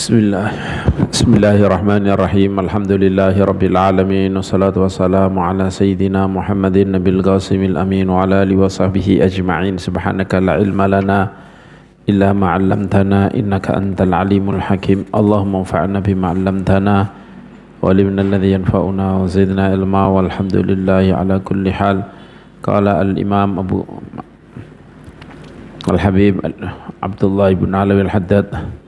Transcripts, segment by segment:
Bismillahirrahmanirrahim. Alhamdulillahi alamin. Wassalatu wassalamu ala sayyidina Muhammadin nabil qasimil amin wa ala alihi wa sahbihi ajma'in. Subhanaka la ilma lana illa ma 'allamtana innaka antal alimul hakim. Allahumma anfa'na bima 'allamtana wa alimna alladhi yanfa'una wa zidna ilma walhamdulillahi ala kulli hal. Qala al-imam Abu Al-Habib Abdullah ibn Alawi al-Haddad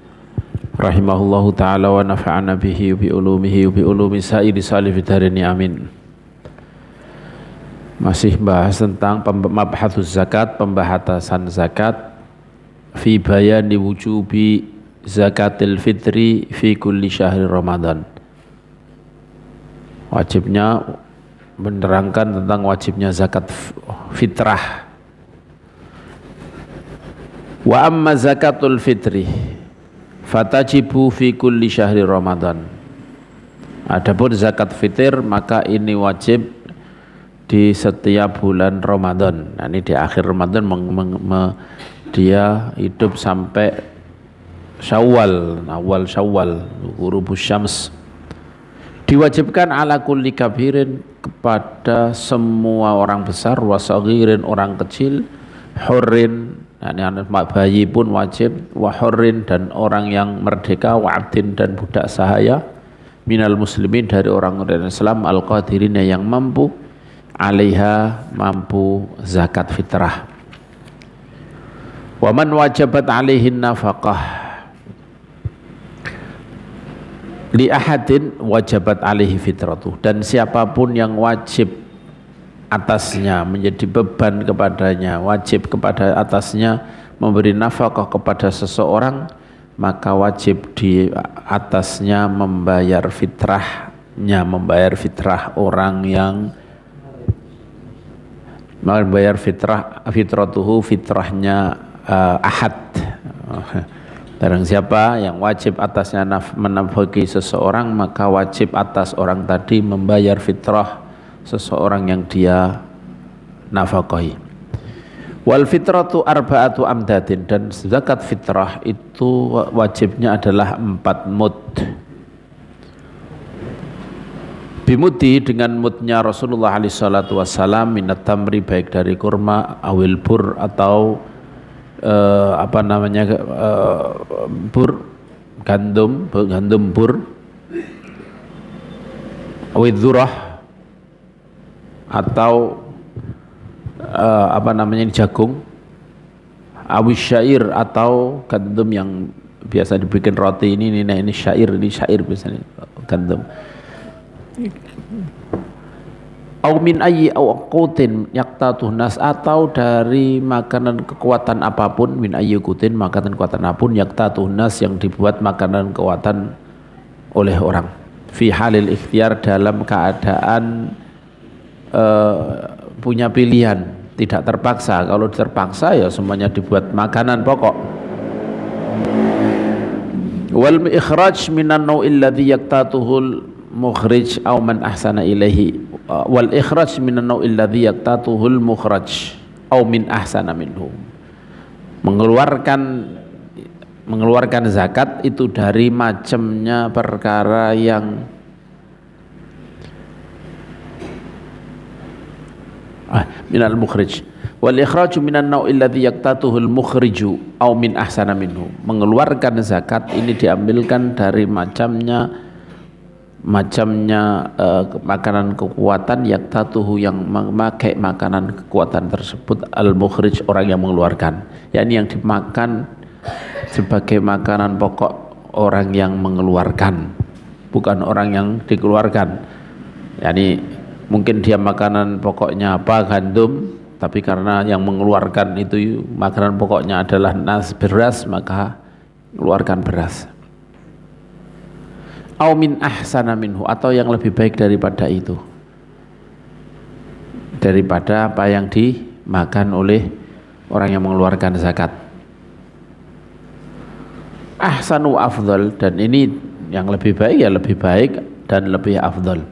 rahimahullahu ta'ala wa nafa'ana bihi bi ulumihi bi ulumi sa'iri salih fidarini amin. Masih bahas tentang mabhatus zakat, pembahasan zakat fi bayani wujubi zakatil fitri fi kulli syahri Ramadan. Wajibnya menerangkan tentang wajibnya zakat fitrah. Wa amma zakatul fitri fatajibu fi kulli syahri Ramadan. Adapun zakat fitir maka ini wajib di setiap bulan Ramadan. Nah, ini di akhir Ramadan dia hidup sampai Syawal, awal Syawal, ghurubus syams. Diwajibkan ala kulli kabirin kepada semua orang besar, wasaghirin orang kecil, hurrin anak bayi pun wajib, wa hurrin dan orang yang merdeka, wa abdin dan budak sahaya, minal muslimin dari orang-orang Islam, al-qadirin yang mampu, alaiha mampu zakat fitrah. Wa man wajabat alaihin nafaqah li ahadin wajabat alaihi fitratuh, dan siapapun yang wajib atasnya menjadi beban kepadanya, wajib kepada atasnya memberi nafkah kepada seseorang, maka wajib di atasnya membayar fitrahnya, membayar fitrah orang yang membayar fitratuhu, fitrahnya ahad. Barang siapa yang wajib atasnya menafkahi seseorang, maka wajib atas orang tadi membayar fitrah seseorang yang dia nafkahi. Wal fitratu arba'atu amdadin, dan zakat fitrah itu wajibnya adalah 4 mud. Bimudi dengan mudnya Rasulullah alaihi salatu wassalam, minat tamri baik dari kurma, awil bur atau bur, gandum bur, awil dzurah atau jagung, awis syair atau gandum yang biasa dibikin roti, ini syair, ini syair biasanya gandum. Au min ayyi awqutin yaqtatuh nas, atau dari makanan kekuatan apapun, min ayyi qutin makanan kekuatan apapun, yaqtatuh nas yang dibuat makanan kekuatan oleh orang, fi halil ikhtiar dalam keadaan punya pilihan, tidak terpaksa. Kalau terpaksa ya semuanya dibuat makanan pokok. Wal ikhraj minan nau'il ladzi yaqtatuhul mukhrij aw man ahsana ilaihi, wal ikhraj minan nau'il ladzi yaqtatuhul mukhraj aw min ahsana minhu, mengeluarkan zakat itu dari macamnya perkara yang minal mukhrij, wal ikhraju minan nau'il ladzi yaqtatuhul mukhriju aw min ahsana minhu, mengeluarkan zakat ini diambilkan dari macamnya makanan kekuatan, yaqtatuhu yang memakai makanan kekuatan tersebut, al mukhrij orang yang mengeluarkan, yakni yang dimakan sebagai makanan pokok orang yang mengeluarkan, bukan orang yang dikeluarkan. Yani mungkin dia makanan pokoknya apa, gandum, tapi karena yang mengeluarkan itu makanan pokoknya adalah beras, maka keluarkan beras. Au min ahsana minhu, atau yang lebih baik daripada itu, daripada apa yang dimakan oleh orang yang mengeluarkan zakat. Ahsanu afdal, dan ini yang lebih baik ya lebih baik dan lebih afdal.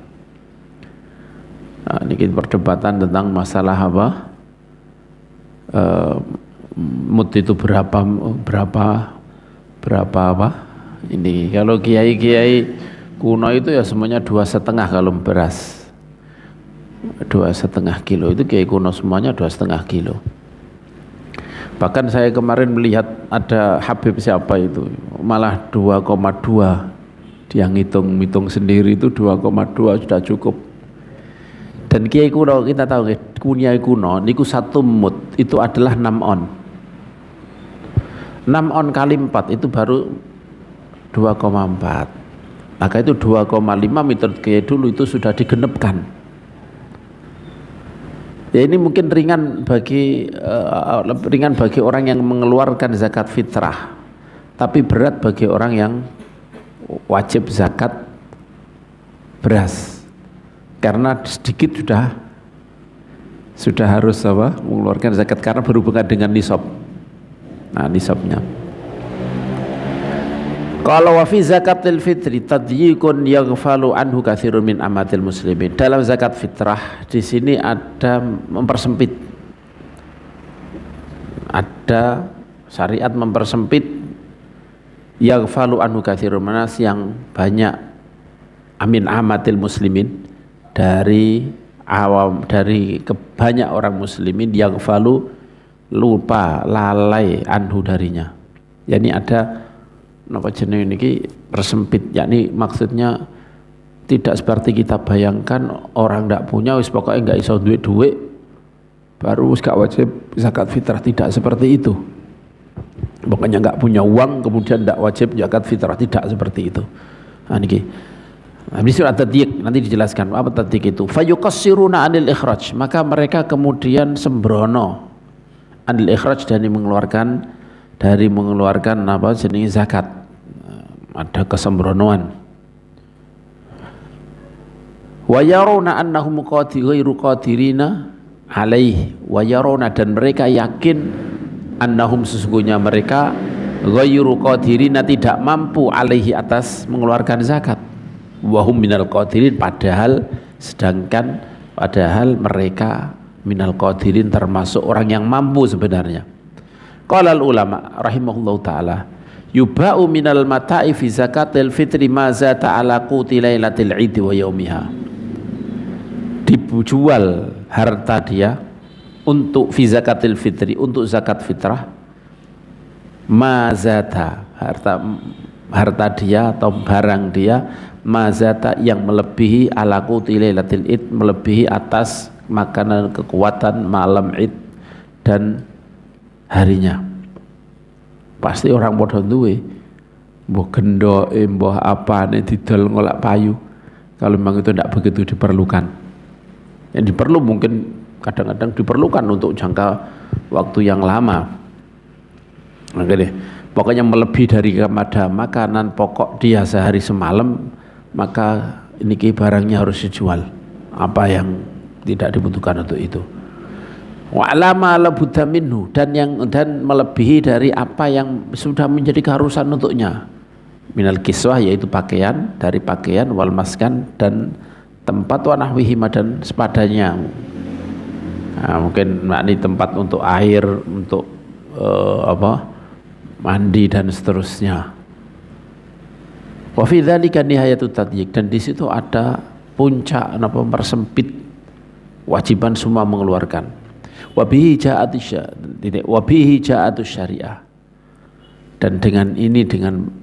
Nah, ini perdebatan tentang masalah apa, mud itu berapa apa Ini kalau kiai-kiai kuno itu ya semuanya 2,5 kalau beras, 2,5 kilo itu kiai kuno semuanya 2,5 kilo. Bahkan saya kemarin melihat ada Habib siapa itu malah 2,2, dia ngitung sendiri itu 2,2 sudah cukup. Dan kiai kuno kita tahu kiai kuno niku 1 mut itu adalah 6 on. 6 on kali 4 itu baru 2,4. Maka itu 2,5 meter kiai dulu itu sudah digenepkan. Ya ini mungkin ringan bagi orang yang mengeluarkan zakat fitrah, tapi berat bagi orang yang wajib zakat beras, karena sedikit sudah harus mengeluarkan zakat karena berhubungan dengan nisab. Nah, nisabnya. Kalau wa fi zakatil fitri tadyikun yaghfalu anhu katsirun min amatil muslimin. Dalam zakat fitrah di sini ada mempersempit. Ada syariat mempersempit yaghfalu anhu katsirun minas yang banyak amin amatil muslimin dari banyak orang muslimin yaghfalu lupa lalai anhu darinya. Yani ada napa jenenge niki persempit, yakni maksudnya tidak seperti kita bayangkan orang ndak punya wis pokoknya nggak iso duit baru wis gak wajib zakat fitrah. Tidak seperti itu. Pokoknya nggak punya uang kemudian ndak wajib zakat fitrah, tidak seperti itu. Nah niki habis surat tadyiq nanti dijelaskan apa tadyiq itu. Fayuqassiruna anil ikhraj, maka mereka kemudian sembrono anil ikhraj dari mengeluarkan apa jenis zakat. Ada kesembronoan. Wa yaruna annahum ghairu qadirina alaihi, wa yaruna, dan mereka yakin annahum sesungguhnya mereka ghairu qadirina tidak mampu alaihi atas mengeluarkan zakat. Wa hum minal qadirin, padahal mereka minal qadirin termasuk orang yang mampu sebenarnya. Qala al ulama rahimahullahu taala yuba'u minal mata'i fi zakatil fitri ma zata ala quti lailatil id wa yaumiha. Dijual harta dia untuk fi zakatil fitri, untuk zakat fitrah, ma zata, harta dia atau barang dia, ma zata yang melebihi ala quti lailatil id, melebihi atas makanan kekuatan malam id dan harinya. Pasti orang padha duwe mbah gendoke mbah apane didol ngolak payu. Kalau memang itu tidak begitu diperlukan, yang diperlu mungkin kadang-kadang diperlukan untuk jangka waktu yang lama. Oke deh, pokoknya melebihi dari kepada makanan pokok dia sehari semalam, maka ini barangnya harus dijual apa yang tidak dibutuhkan untuk itu. Wa alama la budda minhu, dan melebihi dari apa yang sudah menjadi keharusan untuknya. Minal kiswah, yaitu pakaian, dari pakaian, wal maskan, dan tempat, wa nahwihima, dan sepadanya. Nah, mungkin ini tempat untuk air, untuk mandi dan seterusnya. Wa fi dzalika nihayatut tadyiq, dan di situ ada puncak mempersempit wajiban semua mengeluarkan. Wabihi ja'atus syariah, dan dengan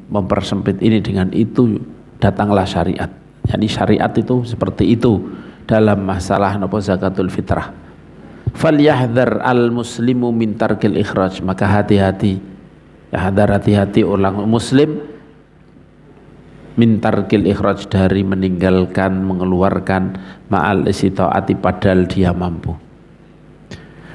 mempersempit ini, dengan itu datanglah syariat. Jadi syariat itu seperti itu dalam masalah zakatul fitrah. Falyahdhar al muslimu min tarkil ikhraj, maka hati-hati orang muslim min tarkil ikhraj, dari meninggalkan mengeluarkan ma'al istita'ati, padahal dia mampu.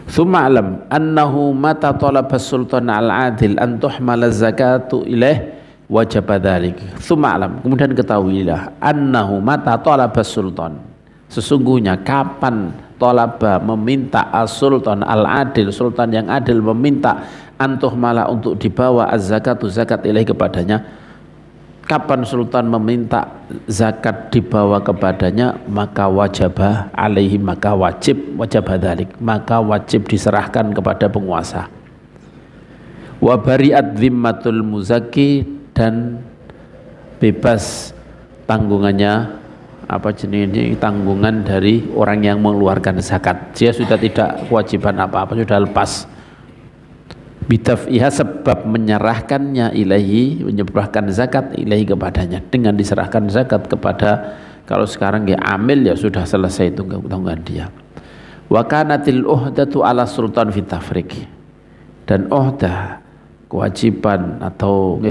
Tsumma alam annahu mata talaba sultan al-adil an tuhmala zakatu ilaih wajib dzalik. Tsumma alam, kemudian ketahuilah, annahu mata talaba sultan, sesungguhnya kapan talaba meminta as-sultan al-adil, sultan yang adil meminta an tuhmala untuk dibawa az-zakatu zakat ilaih kepadanya. Kapan sultan meminta zakat dibawa kepadanya, maka wajibah alaihi, maka wajib dzalik, maka wajib diserahkan kepada penguasa. Wa bari'at dhimmatul muzaki, dan bebas tanggungannya, apa jenis ini, tanggungan dari orang yang mengeluarkan zakat. Dia sudah tidak kewajiban apa-apa, sudah lepas. Bidaf'iha, sebab menyerahkannya ilahi, menyerahkan zakat ilahi kepadanya, dengan diserahkan zakat kepada, kalau sekarang dia amil ya sudah selesai tanggungan dia. Wa kanatil uhdatu ala sultan fit tafriq, dan uhdah kewajiban atau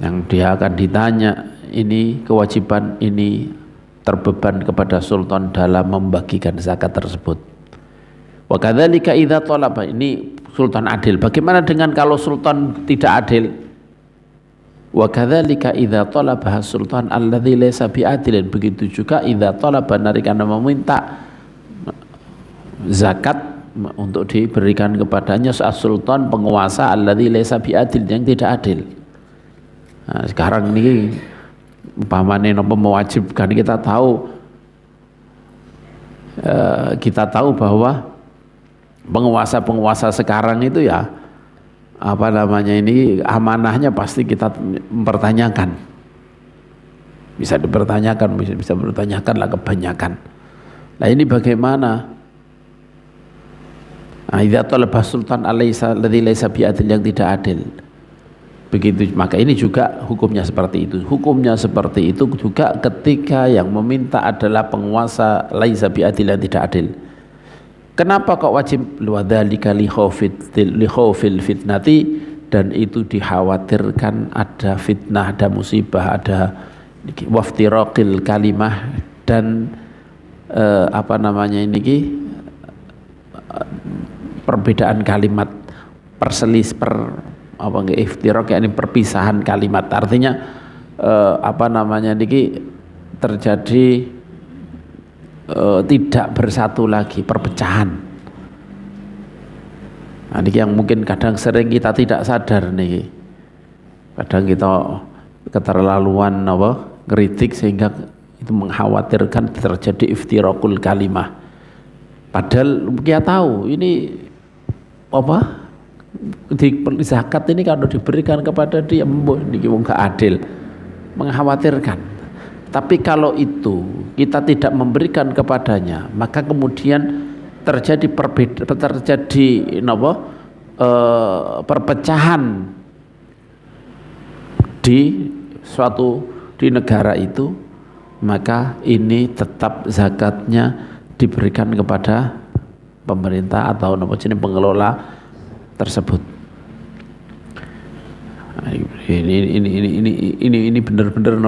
yang dia akan ditanya ini, kewajiban ini terbeban kepada sultan dalam membagikan zakat tersebut. Wa kadzalika idza talaba, ini sultan adil. Bagaimana dengan kalau sultan tidak adil? Wa kadzalika idza talaba sultan alladzi laysa bi'adilin, begitu juga idza talaba, narikana meminta zakat untuk diberikan kepadanya sultan penguasa alladzi laysa bi'adil, yang tidak adil. Nah, sekarang ini umpamane napa mewajibkan, kita tahu bahwa penguasa sekarang itu ya apa namanya ini, amanahnya pasti kita mempertanyakan, bisa dipertanyakan, bisa bertanyakan lah kebanyakan. Nah ini bagaimana? Idza talaba sultan alladzi laysa bi'adil, yang tidak adil. Begitu, maka ini juga hukumnya seperti itu. Hukumnya seperti itu juga ketika yang meminta adalah penguasa laisa bi'adil, yang tidak adil. Kenapa kok wajib? Liwadzalika li khaufil fitnati, dan itu dikhawatirkan ada fitnah, ada musibah, ada waftiraqil kalimah, dan apa namanya ini perbedaan kalimat, iftiraq, yakni perpisahan kalimat. Artinya apa namanya niki terjadi tidak bersatu lagi, perpecahan. Nah, niki yang mungkin kadang sering kita tidak sadar niki. Kadang kita keterlaluan ngeritik sehingga itu mengkhawatirkan terjadi iftiraqul kalimah. Padahal kita tahu ini di zakat ini kalau diberikan kepada dia niki enggak adil, mengkhawatirkan. Tapi kalau itu kita tidak memberikan kepadanya, maka kemudian terjadi perpecahan di negara itu, maka ini tetap zakatnya diberikan kepada pemerintah atau pengelola tersebut. Ini benar-benar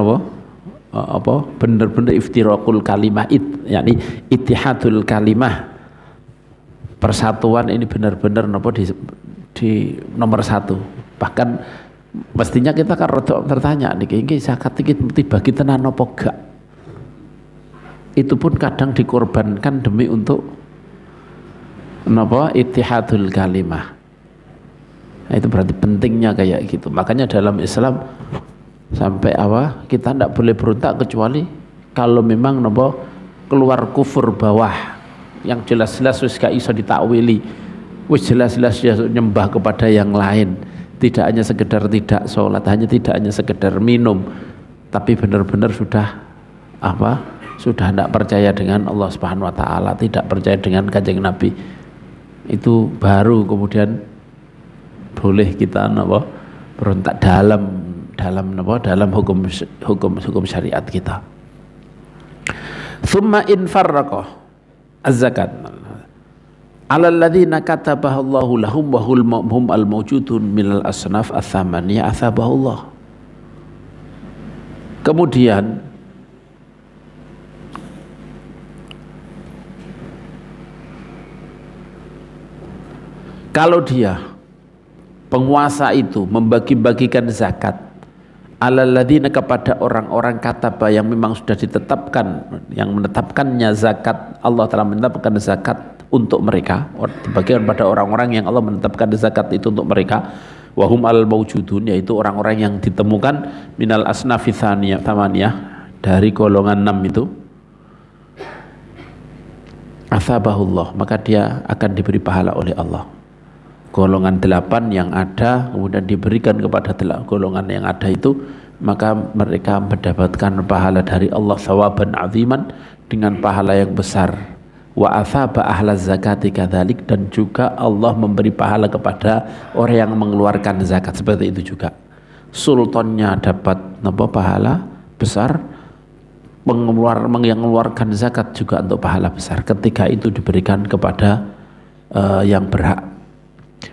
benar-benar iftiraqul kalimah, yakni ittihadul kalimah, persatuan ini benar-benar di nomor satu. Bahkan mestinya kita kan tertanya niki zakat iki dibagi tenan apa gak? Itu pun kadang dikorbankan demi untuk ittihadul kalimah. Nah, itu berarti pentingnya kayak gitu. Makanya dalam Islam sampai kita tidak boleh berontak kecuali kalau memang keluar kufur bawah yang jelas-jelas wis gak iso ditakwili, wis jelas-jelas dia nyembah kepada yang lain, tidak hanya sekedar tidak sholat, tidak hanya sekedar minum, tapi benar-benar sudah sudah tidak percaya dengan Allah Subhanahu wa taala, tidak percaya dengan Kanjeng Nabi. Itu baru kemudian boleh kita berontak dalam hukum syariat kita. Tsumma in farraqa az-zakat alal ladzina katabahu Allahu lahum wa hum al-mawjudun minal asnaf ats-tsamaniyah athabahullah. Kemudian kalau dia penguasa itu membagi-bagikan zakat alalladzina, kepada orang-orang kataba yang memang sudah ditetapkan, yang menetapkannya zakat, Allah telah menetapkan zakat untuk mereka, dibagikan pada orang-orang yang Allah menetapkan zakat itu untuk mereka, wahum al-mawjudun, yaitu orang-orang yang ditemukan minal asnafi thamaniyah, dari golongan 6 itu, athabahullah, maka dia akan diberi pahala oleh Allah. Golongan 8 yang ada kemudian diberikan kepada golongan yang ada itu, maka mereka mendapatkan pahala dari Allah thawaban aziman, dengan pahala yang besar. Wa athaba ahla zakati kadzalik, dan juga Allah memberi pahala kepada orang yang mengeluarkan zakat, seperti itu juga. Sultannya dapat pahala besar, yang mengeluarkan zakat juga untuk pahala besar ketika itu diberikan kepada yang berhak.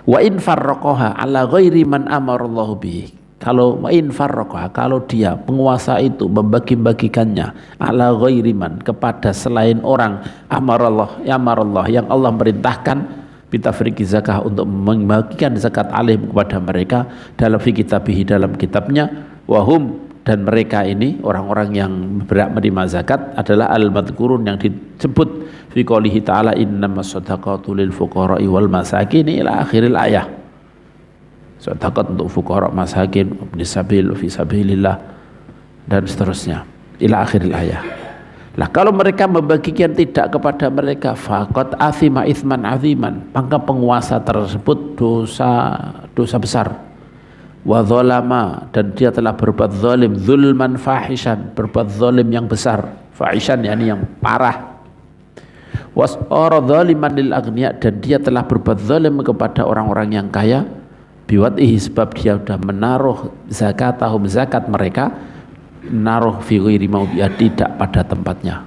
Wa in farraqaha ala ghairi man amarallahu bihi, kalau wa in farraqaha, kalau dia penguasa itu membagi-bagikannya ala ghairi man, kepada selain orang amarallah yang Allah merintahkan bitafriqi zakah, untuk membagikan zakat alaihim kepada mereka, dalam fi kitabihi, dalam kitabnya, wahum, dan mereka ini orang-orang yang berhak menerima zakat adalah al-madhkurun, yang disebut fi qoulihi ta'ala innamas shadaqatu lil fuqara'i wal masakin ila akhiril ayah. Sedekah untuk fuqara, masakin, ibn sabil, fi sabilillah, dan seterusnya ila akhiril ayah. Lah kalau mereka membagikan tidak kepada mereka, faqad athima itsman aziman, maka penguasa tersebut dosa besar. Wa dzalama, dan dia telah berbuat zalim, zulman fahishan, berbuat zalim yang besar, fahishan yakni yang parah. Wasara zaliman lil aghniya, dan dia telah berbuat zalim kepada orang-orang yang kaya, biwatihi, sebab dia sudah menaruh zakatahum, zakat mereka, naruh fi ghairi mawdi'a, tidak pada tempatnya.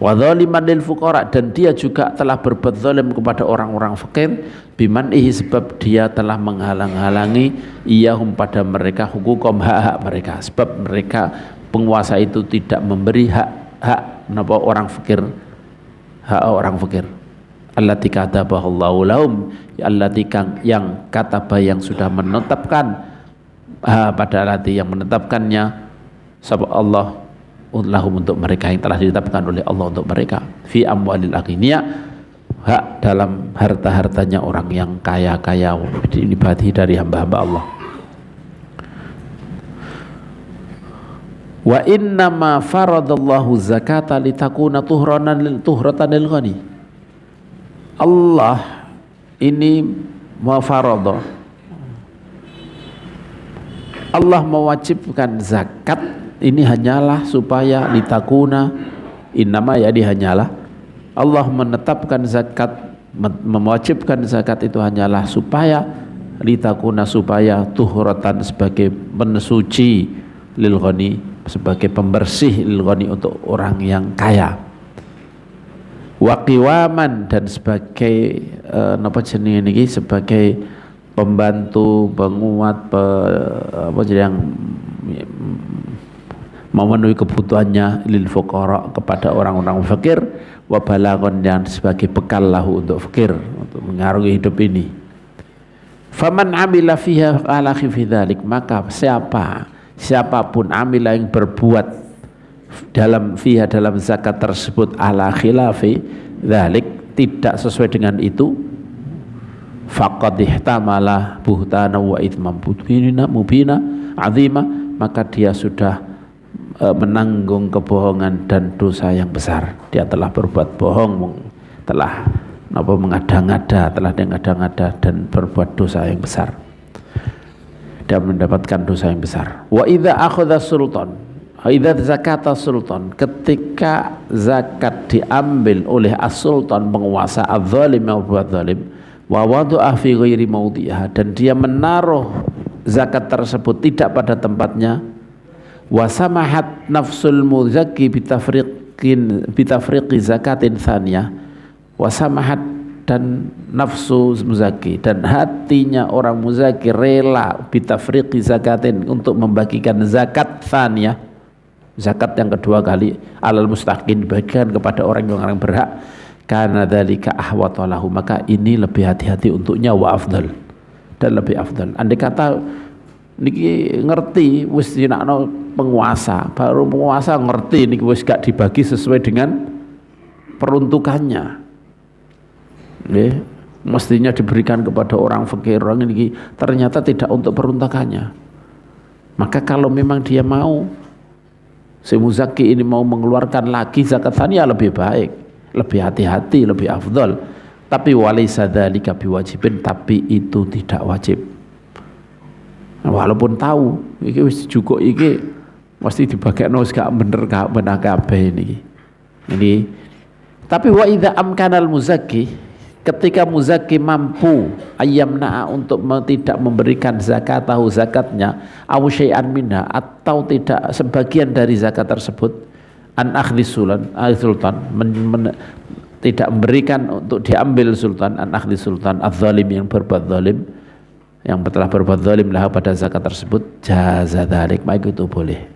Wa dzaliman lil fuqara, dan dia juga telah berbuat zalim kepada orang-orang fakir, bimanihi, sebab dia telah menghalang-halangi iyahum, pada mereka, hukukom, hak-hak mereka, sebab mereka penguasa itu tidak memberi hak orang fakir, hak orang fakir. Allati katabahallahu lahum, allati yang kataba, yang sudah menetapkan, pada allati yang menetapkannya, sabab Allah lahum, untuk mereka, yang telah ditetapkan oleh Allah untuk mereka, fi amwalil aghniya, hak dalam harta-hartanya orang yang kaya-kaya, diibadihi dari hamba-hamba Allah. Wa innama faradallahu zakata litakuna tuhratan lil ghani. Allah ini mafaradha, Allah mewajibkan zakat ini hanyalah supaya litakuna, innama jadi hanyalah, Allah menetapkan zakat, mewajibkan zakat itu hanyalah supaya litakuna, supaya tuhratan, sebagai pensuci, lil ghani, sebagai pembersih, lil ghani, untuk orang yang kaya, wa qiwaman, dan sebagai sebagai pembantu, penguat, yang memenuhi kebutuhannya, lil fuqara, kepada orang-orang fakir, wa balaghon, dan sebagai bekal lahu, untuk fakir, untuk mengarungi hidup ini. Faman amila fiha ala khifi dzalik, maka siapapun amila, yang berbuat dalam fiha, dalam zakat tersebut, ala khilafi dzalik, tidak sesuai dengan itu, faqad ihtamala buhtana wa itsman mubina azima, maka dia sudah menanggung kebohongan dan dosa yang besar. Dia telah berbuat bohong, telah mengada-ngada, dan berbuat dosa yang besar, dan mendapatkan dosa yang besar. Wa idza akhadha sultan, idza zakata sultan, ketika zakat diambil oleh as-sultan, penguasa, az-zalim, yang berbuat zalim, wa wada'a fi ghairi mawdi'iha, dan dia menaruh zakat tersebut tidak pada tempatnya, wa samahat nafsul muzakki bitafriqi zakatin thaniyah, wa samahat, dan nafsu muzaki, dan hatinya orang muzaki rela, bitafriqi zakatin, untuk membagikan zakat thaniyah, zakat yang kedua kali, alal mustaqin, dibagikan kepada orang yang berhak, karena dzalika ahwatalahu, maka ini lebih hati-hati untuknya, wa afdal, dan lebih afdal. Andai kata niki ngerti wis dinakno penguasa, baru penguasa ngerti niki wis gak dibagi sesuai dengan peruntukannya, mestinya diberikan kepada orang fakir, orang ini ternyata tidak untuk peruntukannya. Maka kalau memang dia mau, si muzaki ini mau mengeluarkan lagi zakat tsaniyah, lebih baik, lebih hati-hati, lebih afdal. Tapi walaysa dzalika biwajibin, tapi itu tidak wajib. Walaupun tahu iki wis cukup, iki mesti dibagekno wis gak bener gak benar kabeh ini. Tapi wa idza amkanal muzakki, ketika muzakki mampu ayyamna untuk tidak memberikan zakatnya aw syai'an minha, atau tidak sebagian dari zakat tersebut, an akhdhi sultan tidak memberikan untuk diambil sultan, an akhdhi sultan adz-zalim yang berbuat zalim, yang telah berbuat zalim lah pada zakat tersebut, jaza dzalik, maka itu boleh.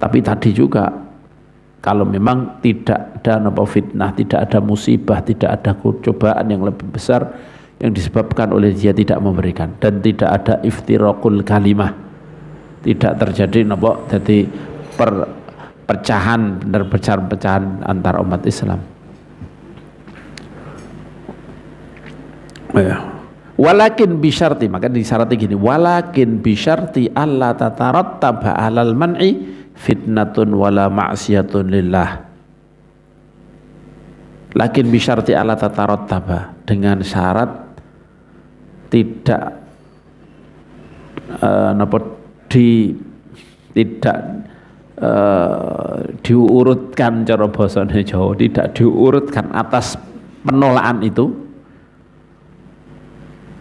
Tapi tadi juga kalau memang tidak ada fitnah, tidak ada musibah, tidak ada cobaan yang lebih besar yang disebabkan oleh dia tidak memberikan, dan tidak ada iftiraqul kalimah, tidak terjadi jadi perpecahan antar umat Islam. Walakin bisyarti, maka disyaratnya gini, walakin bisyarti alla tatarattaba alal man'i fitnatun wala ma'siyatun lillah. Lakin bisyarti ala tatarattaba, dengan syarat tidak tidak diurutkan, cara bahasane Jawa, tidak diurutkan atas penolakan itu.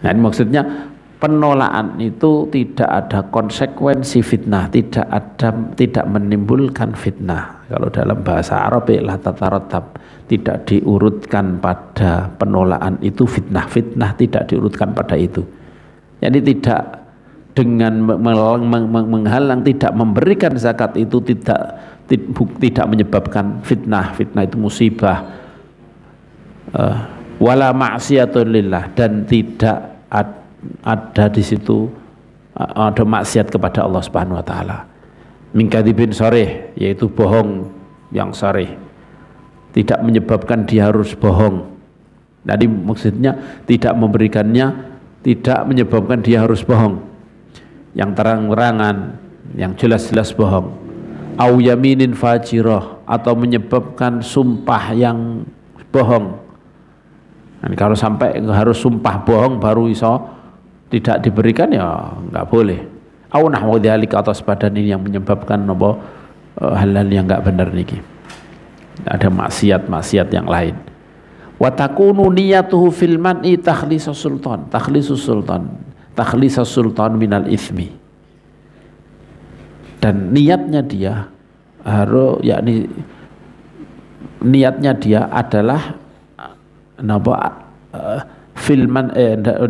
Nah, ini maksudnya penolakan itu tidak ada konsekuensi fitnah, tidak menimbulkan fitnah. Kalau dalam bahasa Arab la tatarattab, tidak diurutkan pada penolakan itu fitnah tidak diurutkan pada itu. Jadi tidak dengan menghalang tidak memberikan zakat itu tidak menyebabkan fitnah itu musibah, wala ma'siyatun lillah, dan tidak ada di situ ada maksiat kepada Allah Subhanahu wa taala. Min kadzibin sharih, yaitu bohong yang sharih, tidak menyebabkan dia harus bohong. Jadi maksudnya tidak memberikannya tidak menyebabkan dia harus bohong, yang terang-terangan, yang jelas-jelas bohong. Au yaminin fajirah, atau menyebabkan sumpah yang bohong. Dan kalau sampai harus sumpah bohong baru iso tidak diberikan, ya nggak boleh. Au nahwu dzalika, atas badan ini yang menyebabkan hal-hal yang nggak benar niki. Ada maksiat yang lain. Wa takunu niyatuhu fil man'i takhlisus sultan minal itsmi. Dan niatnya dia niatnya dia adalah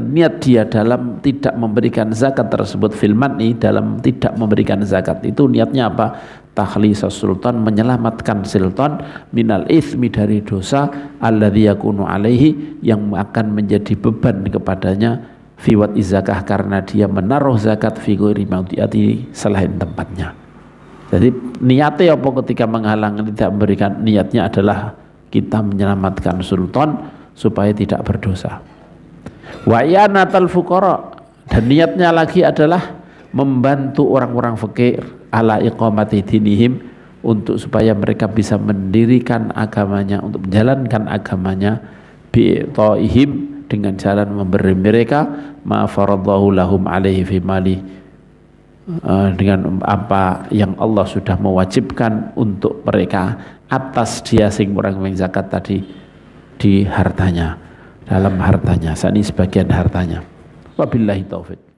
niat dia dalam tidak memberikan zakat tersebut, filman dalam tidak memberikan zakat itu niatnya apa? Takhlisus sultan, menyelamatkan sultan minal itsmi, dari dosa, alladzi yakunu alaihi, yang akan menjadi beban kepadanya, fi wati zakah, karena dia menaruh zakat fi ghairi mawdi'ati, selain tempatnya. Jadi niatnya apa ketika menghalangi tidak memberikan? Niatnya adalah kita menyelamatkan sultan supaya tidak berdosa. Wa yanatal fuqara, dan niatnya lagi adalah membantu orang-orang fakir, ala iqamati dinihim, untuk supaya mereka bisa mendirikan agamanya, untuk menjalankan agamanya, bi ta'ihim, dengan jalan memberi mereka ma faradallahu lahum alaihi fi mali, dengan apa yang Allah sudah mewajibkan untuk mereka atas dia sing orang yang zakat tadi, di hartanya, dalam hartanya, ini sebagian hartanya. Wabillahi taufik.